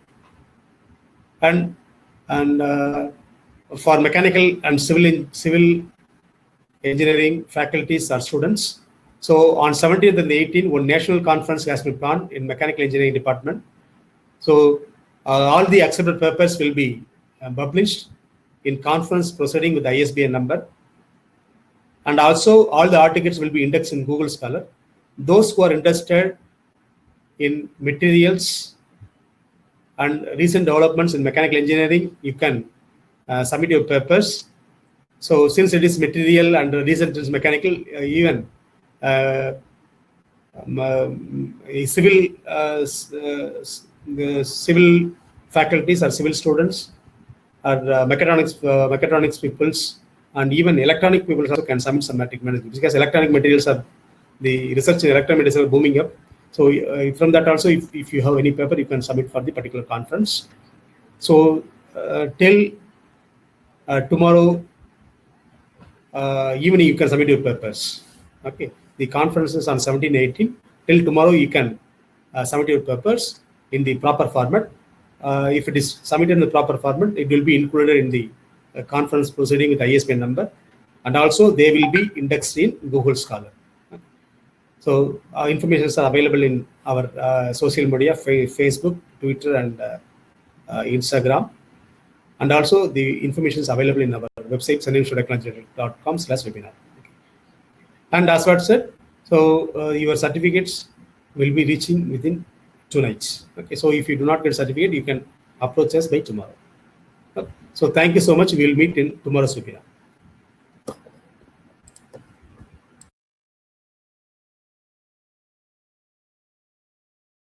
And for mechanical and civil engineering faculties or students. So on 17th and 18th, one national conference has been planned in mechanical engineering department. So all the accepted papers will be published in conference proceeding with the ISBN number. And also all the articles will be indexed in Google Scholar. Those who are interested in materials and recent developments in mechanical engineering, you can submit your papers. So since it is material and recent is mechanical, even civil faculties or civil students or mechatronics peoples and even electronic people also can submit some material because electronic materials are the research in electronic materials are booming up. So from that also, if you have any paper, you can submit for the particular conference. So till tomorrow evening, you can submit your papers. Okay, the conference is on 17-18. Till tomorrow, you can submit your papers in the proper format. If it is submitted in the proper format, it will be included in the conference proceeding with ISBN number, and also they will be indexed in Google Scholar. So information are available in our social media, Facebook, Twitter, and Instagram. And also the information is available in our website, sandeemshodeklanjit.com/webinar. And as what said, so your certificates will be reaching within 2 nights. Okay, so if you do not get certificate, you can approach us by tomorrow. Okay. So thank you so much. We will meet in tomorrow's webinar.